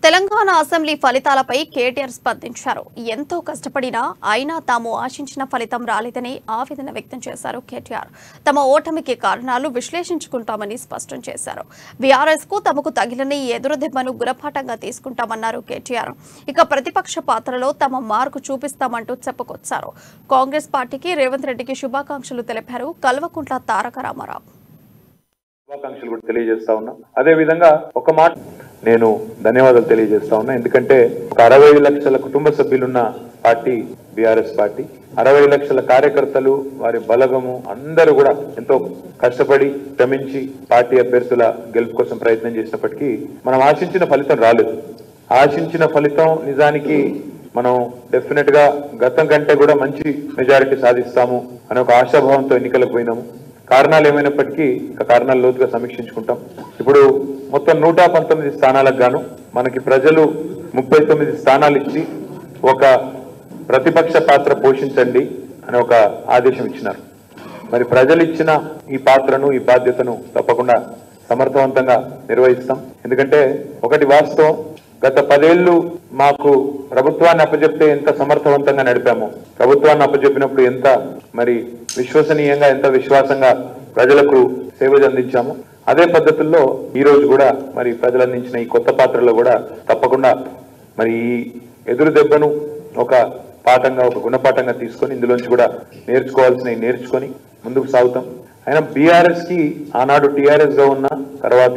Telangana assembly ఫలితాలపై కేటీఆర్ స్పందించారు. ఎంతో కష్టపడినా అయినా తాము ఆశించిన ఫలితం రాలేదని ఆవేదన వ్యక్తం చేశారు కేటీఆర్. తమ ఓటమికి కారణాలు విశ్లేషించుకుంటామని స్పష్టం చేశారు. బీఆర్ఎస్ కు తమకు తగిలని ఎదురుదెబ్బను గుణపాఠంగా తీసుకుంటామన్నారు కేటీఆర్. ఇక ప్రతిపక్ష పాత్రలో తమ మార్కు చూపిస్తామంటూ చెప్పుకొచ్చారు. కాంగ్రెస్ పార్టీకి రేవంత్ రెడ్డికి శుభాకాంక్షలు తెలిపారు కల్వకుంట్ల తారక రామారావు. శుభాకాంక్షలు కూడా తెలియజేస్తా ఉన్నా. అదే విధంగా ఒక మాట నేను ధన్యవాదాలు తెలియజేస్తా ఉన్నా. ఎందుకంటే ఒక 60 లక్షల కుటుంబ సభ్యులున్న పార్టీ బీఆర్ఎస్ పార్టీ, 60 లక్షల కార్యకర్తలు, వారి బలగము అందరూ కూడా ఎంతో కష్టపడి శ్రమించి పార్టీ అభ్యర్థుల గెలుపు కోసం ప్రయత్నం చేసినప్పటికీ మనం ఆశించిన ఫలితం రాలేదు. ఆశించిన ఫలితం నిజానికి మనం డెఫినెట్ గా గతం కంటే కూడా మంచి మెజారిటీ సాధిస్తాము అనే ఒక ఆశాభావంతో ఎన్నికలకు పోయినాము. కారణాలు ఏమైనప్పటికీ కారణాలు లోతుగా సమీక్షించుకుంటాం. ఇప్పుడు మొత్తం 119 స్థానాలకు గాను మనకి ప్రజలు 39 స్థానాలు ఇచ్చి ఒక ప్రతిపక్ష పాత్ర పోషించండి అని ఒక ఆదేశం ఇచ్చినారు. మరి ప్రజలు ఇచ్చిన ఈ పాత్రను, ఈ బాధ్యతను తప్పకుండా సమర్థవంతంగా నిర్వహిస్తాం. ఎందుకంటే ఒకటి వాస్తవం, గత 10 ఏళ్లు మాకు ప్రభుత్వాన్ని అప్పచెప్తే ఎంత సమర్థవంతంగా నడిపామో, ప్రభుత్వాన్ని అప్పచెప్పినప్పుడు ఎంత మరి విశ్వసనీయంగా, ఎంత విశ్వాసంగా ప్రజలకు సేవ అందించాము, అదే పద్ధతుల్లో ఈ రోజు కూడా మరి ప్రజలు అందించిన ఈ కొత్త పాత్రలో కూడా తప్పకుండా మరి ఈ ఎదురు దెబ్బను ఒక పాఠంగా, ఒక గుణపాఠంగా తీసుకొని ఇందులోంచి కూడా నేర్చుకోవాల్సినవి నేర్చుకొని ముందుకు సాగుతాం. అయినా బీఆర్ఎస్ కి ఆనాడు టీఆర్ఎస్ గా ఉన్న తర్వాత